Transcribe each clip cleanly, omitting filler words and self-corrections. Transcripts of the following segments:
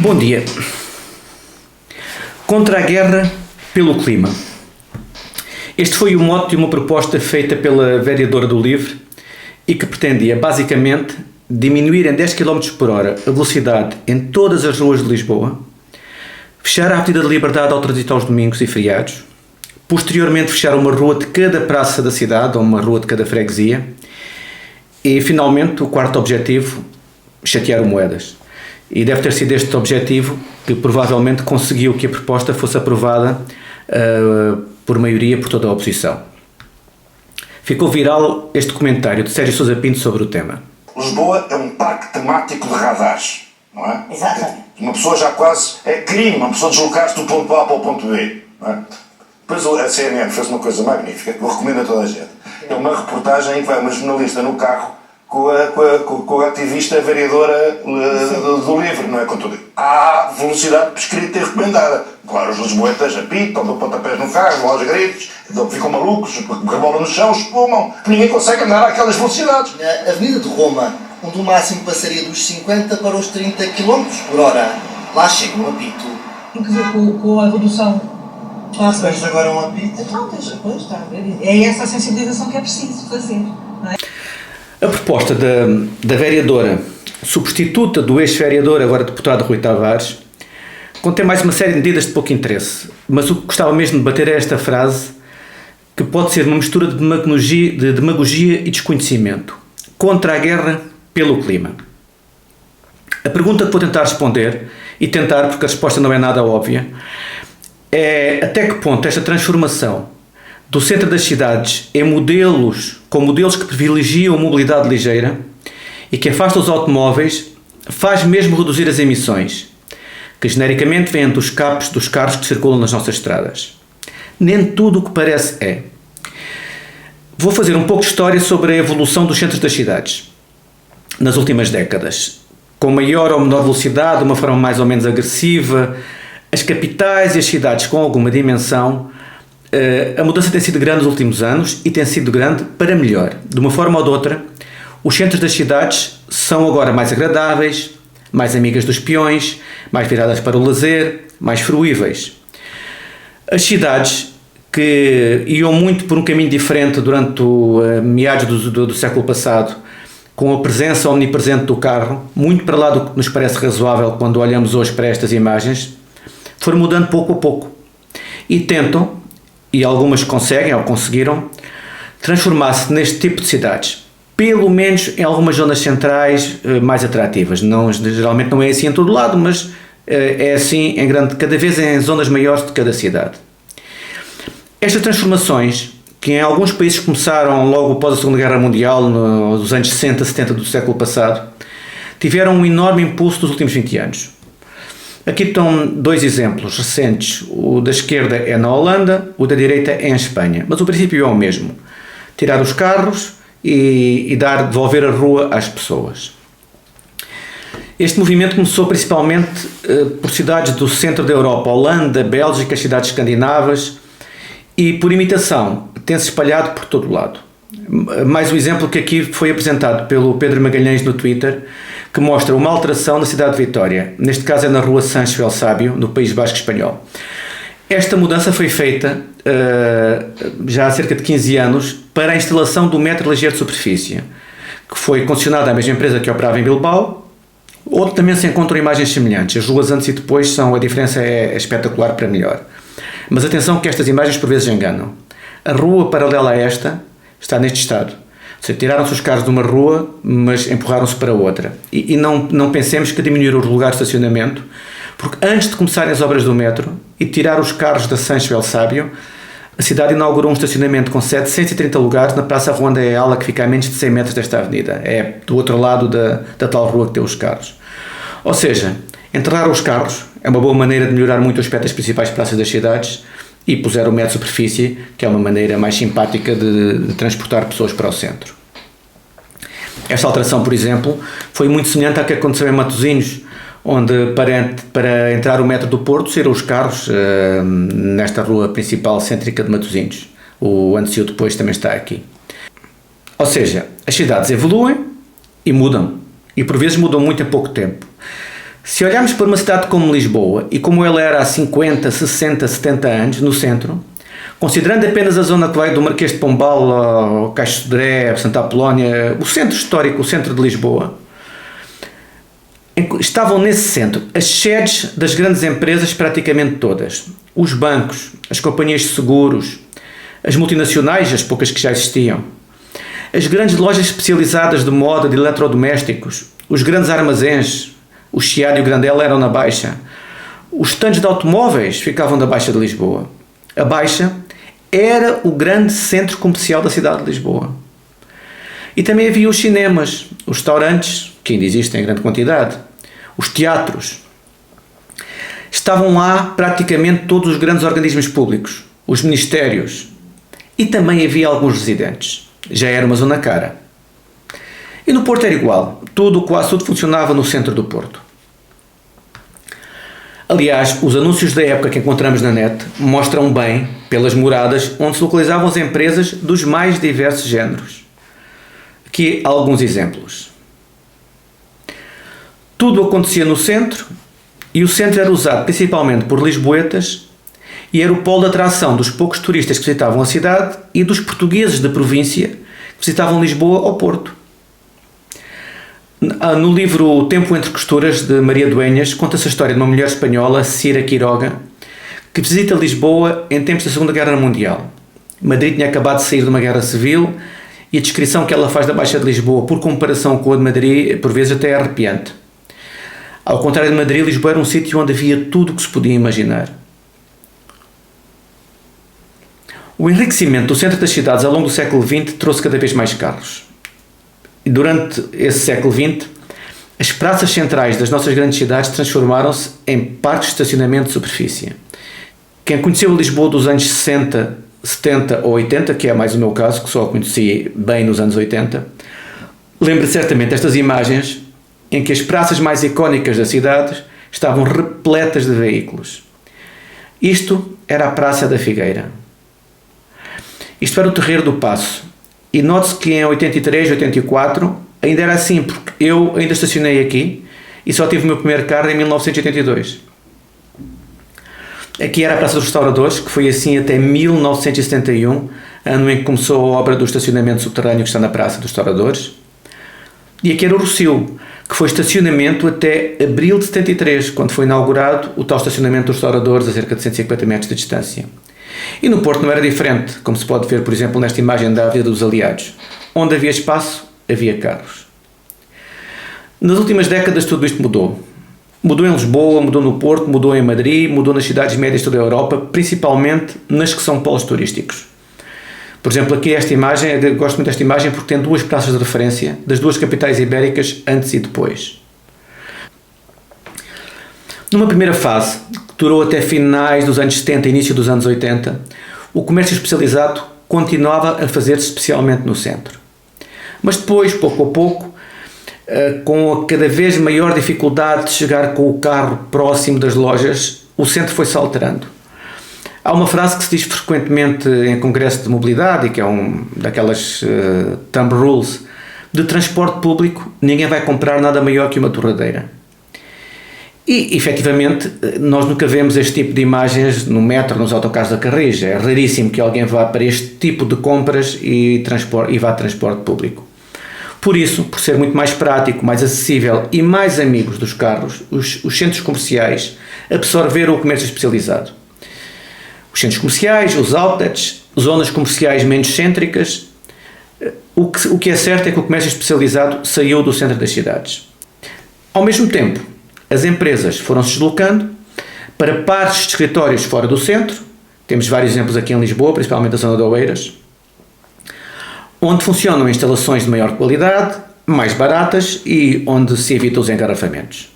Bom dia. Contra a guerra pelo clima. Este foi o mote de uma proposta feita pela vereadora do LIVRE e que pretendia, basicamente, diminuir em 10 km por hora a velocidade em todas as ruas de Lisboa, fechar a Avenida da Liberdade ao trânsito aos domingos e feriados, posteriormente fechar uma rua de cada praça da cidade ou uma rua de cada freguesia e, finalmente, o quarto objetivo, chatear o Moedas. E deve ter sido este objetivo que provavelmente conseguiu que a proposta fosse aprovada por maioria por toda a oposição. Ficou viral este comentário de Sérgio Sousa Pinto sobre o tema. Lisboa é um parque temático de radares, não é? Exatamente. Uma pessoa já quase... É crime uma pessoa deslocar-se do ponto A para o ponto B, não é? Depois a CNN fez uma coisa magnífica, que eu recomendo a toda a gente. É uma reportagem em que vai uma jornalista no carro com a ativista vereadora do LIVRE, não é? Com tudo. Há velocidade prescrita e recomendada. Claro, os lisboetas apitam, dão pontapés no carro, vão aos gritos, ficam malucos, rebolam no chão, espumam. Ninguém consegue andar àquelas velocidades. Na Avenida de Roma, onde o máximo passaria dos 50 para os 30 km por hora, lá chega um apito. Tem que ver com a redução. Mas agora um apito? Então, deixa, pois, está a ver. É essa a sensibilização que é preciso fazer, não é? A proposta da vereadora substituta do ex-vereador, agora deputado Rui Tavares, contém mais uma série de medidas de pouco interesse, mas o que gostava mesmo de bater é esta frase, que pode ser uma mistura de demagogia e desconhecimento. Contra a guerra pelo clima. A pergunta que vou tentar responder, e tentar porque a resposta não é nada óbvia, é até que ponto esta transformação do centro das cidades em modelos que privilegiam a mobilidade ligeira e que afastam os automóveis faz mesmo reduzir as emissões, que genericamente vêm dos capos dos carros que circulam nas nossas estradas. Nem tudo o que parece é. Vou fazer um pouco de história sobre a evolução dos centros das cidades nas últimas décadas. Com maior ou menor velocidade, de uma forma mais ou menos agressiva, as capitais e as cidades com alguma dimensão, a mudança tem sido grande nos últimos anos e tem sido grande para melhor. De uma forma ou de outra, os centros das cidades são agora mais agradáveis, mais amigas dos peões, mais viradas para o lazer, mais fruíveis. As cidades que iam muito por um caminho diferente durante meados do século passado, com a presença omnipresente do carro, muito para lá do que nos parece razoável quando olhamos hoje para estas imagens, foram mudando pouco a pouco e tentam, e algumas conseguem ou conseguiram, transformar-se neste tipo de cidades, pelo menos em algumas zonas centrais mais atrativas. Geralmente não é assim em todo lado, mas é assim cada vez em zonas maiores de cada cidade. Estas transformações, que em alguns países começaram logo após a Segunda Guerra Mundial, nos anos 60, 70 do século passado, tiveram um enorme impulso nos últimos 20 anos. Aqui estão dois exemplos recentes. O da esquerda é na Holanda, o da direita é em Espanha. Mas o princípio é o mesmo. Tirar os carros e devolver a rua às pessoas. Este movimento começou principalmente por cidades do centro da Europa, Holanda, Bélgica, cidades escandinavas, e por imitação tem-se espalhado por todo o lado. Mais um exemplo que aqui foi apresentado pelo Pedro Magalhães no Twitter, que mostra uma alteração na cidade de Vitória. Neste caso é na rua Sancho El Sábio, no País Basco Espanhol. Esta mudança foi feita já há cerca de 15 anos para a instalação do metro ligeiro de superfície, que foi concessionada à mesma empresa que operava em Bilbao, onde também se encontram imagens semelhantes. As ruas antes e depois a diferença é espetacular para melhor. Mas atenção que estas imagens por vezes enganam. A rua paralela a esta está neste estado. Ou seja, tiraram-se os carros de uma rua, mas empurraram-se para outra. E não pensemos que diminuíram os lugares de estacionamento, porque antes de começarem as obras do metro e tirar os carros da Sancho El Sábio, a cidade inaugurou um estacionamento com 730 lugares na Praça Ronda Eala, que fica a menos de 100 metros desta avenida. É do outro lado da tal rua que tem os carros. Ou seja, enterrar os carros é uma boa maneira de melhorar muito o aspecto das principais praças das cidades e puser o metro de superfície, que é uma maneira mais simpática de transportar pessoas para o centro. Esta alteração, por exemplo, foi muito semelhante à que aconteceu em Matosinhos, onde para entrar o metro do Porto saíram os carros nesta rua principal cêntrica de Matosinhos. O antes e o depois também está aqui. Ou seja, as cidades evoluem e mudam, e por vezes mudam muito em pouco tempo. Se olharmos para uma cidade como Lisboa e como ela era há 50, 60, 70 anos, no centro, considerando apenas a zona que vai do Marquês de Pombal ao Caixo de Sodré, Santa Apolónia, o centro histórico, o centro de Lisboa, estavam nesse centro as sedes das grandes empresas praticamente todas. Os bancos, as companhias de seguros, as multinacionais, as poucas que já existiam, as grandes lojas especializadas de moda, de eletrodomésticos, os grandes armazéns, o Chiado e o Grandela eram na Baixa. Os estandes de automóveis ficavam da Baixa de Lisboa. A Baixa era o grande centro comercial da cidade de Lisboa. E também havia os cinemas, os restaurantes, que ainda existem em grande quantidade, os teatros. Estavam lá praticamente todos os grandes organismos públicos, os ministérios. E também havia alguns residentes. Já era uma zona cara. E no Porto era igual. Quase tudo funcionava no centro do Porto. Aliás, os anúncios da época que encontramos na net mostram bem, pelas moradas, onde se localizavam as empresas dos mais diversos géneros. Aqui alguns exemplos. Tudo acontecia no centro, e o centro era usado principalmente por lisboetas e era o polo de atração dos poucos turistas que visitavam a cidade e dos portugueses da província que visitavam Lisboa ou Porto. No livro O Tempo entre Costuras, de Maria Dueñas, conta-se a história de uma mulher espanhola, Cira Quiroga, que visita Lisboa em tempos da Segunda Guerra Mundial. Madrid tinha acabado de sair de uma guerra civil e a descrição que ela faz da Baixa de Lisboa, por comparação com a de Madrid, por vezes até é arrepiante. Ao contrário de Madrid, Lisboa era um sítio onde havia tudo o que se podia imaginar. O enriquecimento do centro das cidades ao longo do século XX trouxe cada vez mais carros. E durante esse século XX, as praças centrais das nossas grandes cidades transformaram-se em parques de estacionamento de superfície. Quem conheceu Lisboa dos anos 60, 70 ou 80, que é mais o meu caso, que só a conheci bem nos anos 80, lembra certamente estas imagens em que as praças mais icónicas da cidade estavam repletas de veículos. Isto era a Praça da Figueira. Isto era o Terreiro do Paço. E note-se que em 83, 84, ainda era assim, porque eu ainda estacionei aqui e só tive o meu primeiro carro em 1982. Aqui era a Praça dos Restauradores, que foi assim até 1971, ano em que começou a obra do estacionamento subterrâneo que está na Praça dos Restauradores. E aqui era o Rossio, que foi estacionamento até abril de 73, quando foi inaugurado o tal estacionamento dos Restauradores a cerca de 150 metros de distância. E no Porto não era diferente, como se pode ver, por exemplo, nesta imagem da Avenida dos Aliados. Onde havia espaço, havia carros. Nas últimas décadas tudo isto mudou. Mudou em Lisboa, mudou no Porto, mudou em Madrid, mudou nas cidades médias de toda a Europa, principalmente nas que são polos turísticos. Por exemplo, aqui esta imagem, eu gosto muito desta imagem porque tem duas praças de referência das duas capitais ibéricas antes e depois. Numa primeira fase, que durou até finais dos anos 70 e início dos anos 80, o comércio especializado continuava a fazer-se especialmente no centro. Mas depois, pouco a pouco, com a cada vez maior dificuldade de chegar com o carro próximo das lojas, o centro foi-se alterando. Há uma frase que se diz frequentemente em congressos de mobilidade, e que é daquelas thumb rules, de transporte público, ninguém vai comprar nada maior que uma torradeira. E, efetivamente, nós nunca vemos este tipo de imagens no metro, nos autocarros da Carris. É raríssimo que alguém vá para este tipo de compras e vá a transporte público. Por isso, por ser muito mais prático, mais acessível e mais amigos dos carros, os centros comerciais absorveram o comércio especializado. Os centros comerciais, os outlets, zonas comerciais menos cêntricas. O que é certo é que o comércio especializado saiu do centro das cidades. Ao mesmo tempo, as empresas foram-se deslocando para partes de escritórios fora do centro. Temos vários exemplos aqui em Lisboa, principalmente na zona de Oeiras, onde funcionam instalações de maior qualidade, mais baratas e onde se evita os engarrafamentos.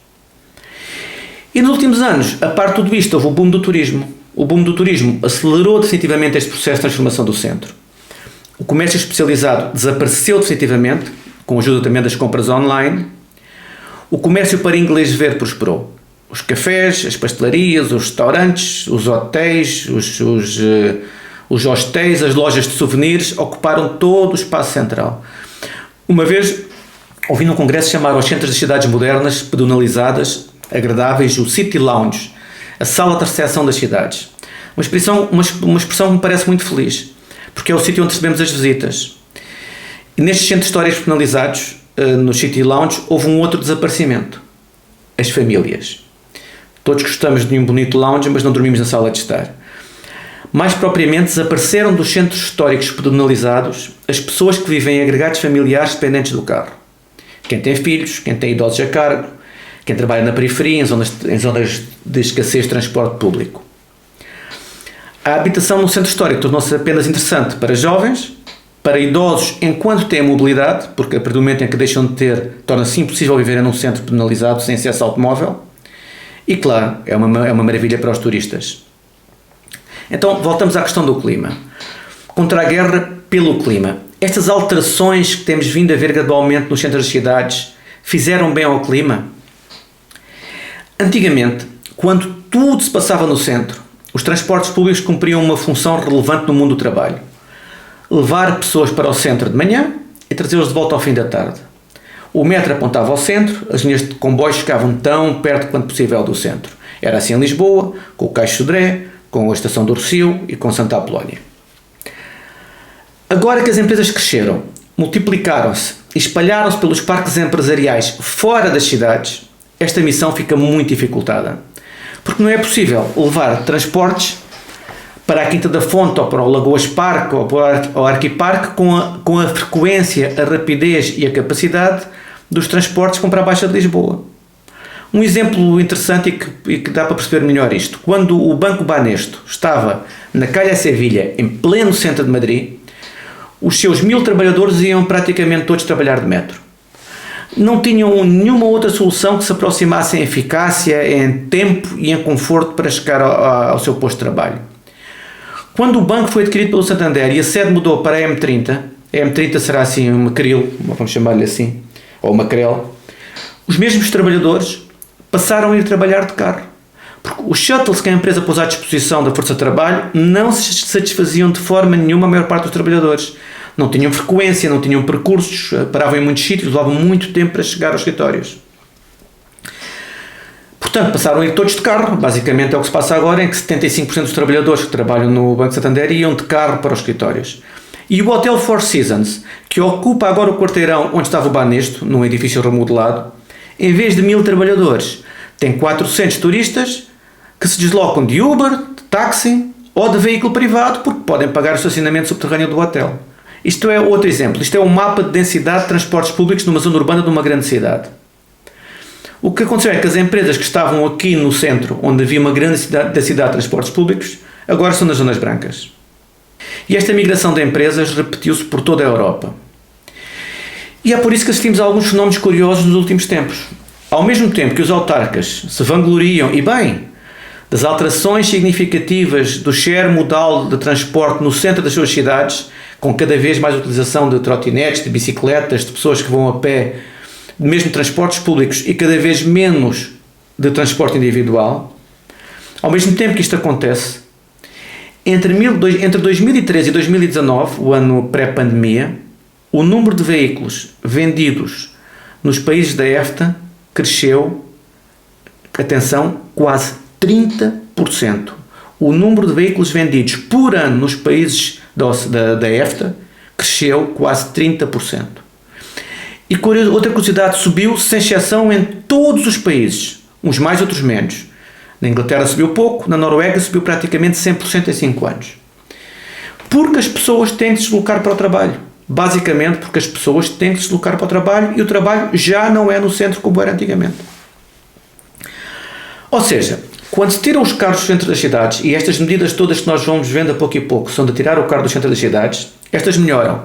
E nos últimos anos, a par de tudo isto, houve o boom do turismo. O boom do turismo acelerou definitivamente este processo de transformação do centro. O comércio especializado desapareceu definitivamente, com a ajuda também das compras online. O comércio para inglês ver prosperou. Os cafés, as pastelarias, os restaurantes, os hotéis, os hostéis, as lojas de souvenirs ocuparam todo o espaço central. Uma vez ouvi num congresso chamar aos centros das cidades modernas pedonalizadas, agradáveis, o City Lounge, a sala de recepção das cidades. Uma expressão que me parece muito feliz, porque é o sítio onde recebemos as visitas. E nestes centros históricos penalizados, no City Lounge, houve um outro desaparecimento. As famílias. Todos gostamos de um bonito lounge, mas não dormimos na sala de estar. Mais propriamente, desapareceram dos centros históricos penalizados as pessoas que vivem em agregados familiares dependentes do carro. Quem tem filhos, quem tem idosos a cargo, quem trabalha na periferia, em zonas de escassez de transporte público. A habitação no centro histórico tornou-se apenas interessante para jovens, para idosos enquanto têm mobilidade, porque a partir do momento em que deixam de ter, torna-se impossível viver num centro penalizado sem acesso ao automóvel. E claro, é uma maravilha para os turistas. Então, voltamos à questão do clima. Contra a guerra pelo clima. Estas alterações que temos vindo a ver gradualmente nos centros das cidades fizeram bem ao clima? Antigamente, quando tudo se passava no centro, os transportes públicos cumpriam uma função relevante no mundo do trabalho. Levar pessoas para o centro de manhã e trazê-los de volta ao fim da tarde. O metro apontava ao centro, as linhas de comboios ficavam tão perto quanto possível do centro. Era assim em Lisboa, com o Caixo Sodré, com a Estação do Rossio e com Santa Apolónia. Agora que as empresas cresceram, multiplicaram-se e espalharam-se pelos parques empresariais fora das cidades, esta missão fica muito dificultada. Porque não é possível levar transportes para a Quinta da Fonte ou para o Lagoas Parque ou para o Arquiparque com a frequência, a rapidez e a capacidade dos transportes como para a Baixa de Lisboa. Um exemplo interessante e que dá para perceber melhor isto. Quando o Banco Banesto estava na Calha Sevilha, em pleno centro de Madrid, os seus 1000 trabalhadores iam praticamente todos trabalhar de metro. Não tinham nenhuma outra solução que se aproximasse em eficácia, em tempo e em conforto para chegar ao seu posto de trabalho. Quando o banco foi adquirido pelo Santander e a sede mudou para a M30, a M30 será assim uma Cril, vamos chamar-lhe assim, ou uma Crel, os mesmos trabalhadores passaram a ir trabalhar de carro. Porque os shuttles que a empresa pôs à disposição da força de trabalho não se satisfaziam de forma nenhuma a maior parte dos trabalhadores. Não tinham frequência, não tinham percursos, paravam em muitos sítios, levavam muito tempo para chegar aos escritórios. Portanto, passaram a ir todos de carro. Basicamente é o que se passa agora, em que 75% dos trabalhadores que trabalham no Banco Santander iam de carro para os escritórios. E o Hotel Four Seasons, que ocupa agora o quarteirão onde estava o Banesto, num edifício remodelado, em vez de 1000 trabalhadores, tem 400 turistas que se deslocam de Uber, de táxi ou de veículo privado porque podem pagar o estacionamento subterrâneo do hotel. Isto é outro exemplo. Isto é um mapa de densidade de transportes públicos numa zona urbana de uma grande cidade. O que aconteceu é que as empresas que estavam aqui no centro, onde havia uma grande densidade de transportes públicos, agora são nas zonas brancas. E esta migração de empresas repetiu-se por toda a Europa. E é por isso que assistimos a alguns fenómenos curiosos nos últimos tempos. Ao mesmo tempo que os autarcas se vangloriam, e bem, das alterações significativas do share modal de transporte no centro das suas cidades, com cada vez mais utilização de trotinetes, de bicicletas, de pessoas que vão a pé, mesmo de transportes públicos e cada vez menos de transporte individual, ao mesmo tempo que isto acontece, entre 2013 e 2019, o ano pré-pandemia, o número de veículos vendidos nos países da EFTA cresceu, atenção, quase 30%. O número de veículos vendidos por ano nos países da EFTA cresceu quase 30%. E outra curiosidade, subiu sem exceção em todos os países, uns mais, outros menos. Na Inglaterra subiu pouco, na Noruega subiu praticamente 100% em 5 anos. Porque as pessoas têm de se deslocar para o trabalho. Basicamente porque as pessoas têm de se deslocar para o trabalho e o trabalho já não é no centro como era antigamente. Ou seja, quando se tiram os carros do centro das cidades, e estas medidas todas que nós vamos vendo a pouco e pouco são de tirar o carro do centro das cidades, estas melhoram.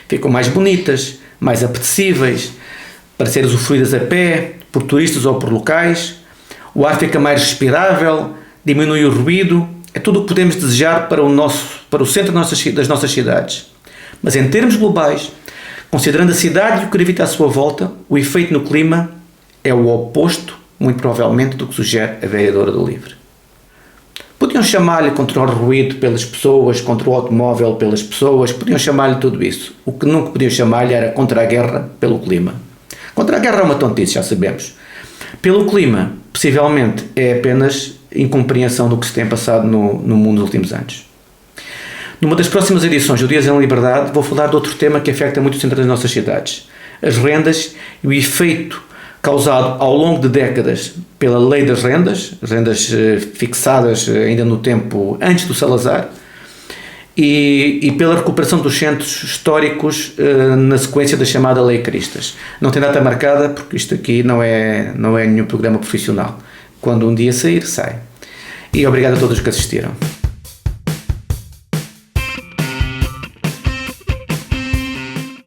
Ficam mais bonitas, mais apetecíveis, para serem usufruídas a pé, por turistas ou por locais. O ar fica mais respirável, diminui o ruído. É tudo o que podemos desejar para o centro das nossas cidades. Mas em termos globais, considerando a cidade e o que gravita à sua volta, o efeito no clima é o oposto, muito provavelmente, do que sugere a vereadora do LIVRE. Podiam chamar-lhe contra o ruído pelas pessoas, contra o automóvel pelas pessoas, podiam chamar-lhe tudo isso. O que nunca podiam chamar-lhe era contra a guerra pelo clima. Contra a guerra é uma tontice, já sabemos. Pelo clima, possivelmente é apenas incompreensão do que se tem passado no mundo nos últimos anos. Numa das próximas edições do Dias em Liberdade, vou falar de outro tema que afeta muito o centro das nossas cidades: as rendas e o efeito causado ao longo de décadas pela lei das rendas fixadas ainda no tempo antes do Salazar, e pela recuperação dos centros históricos na sequência da chamada Lei Cristas. Não tem data marcada, porque isto aqui não é nenhum programa profissional. Quando um dia sair, sai. E obrigado a todos que assistiram.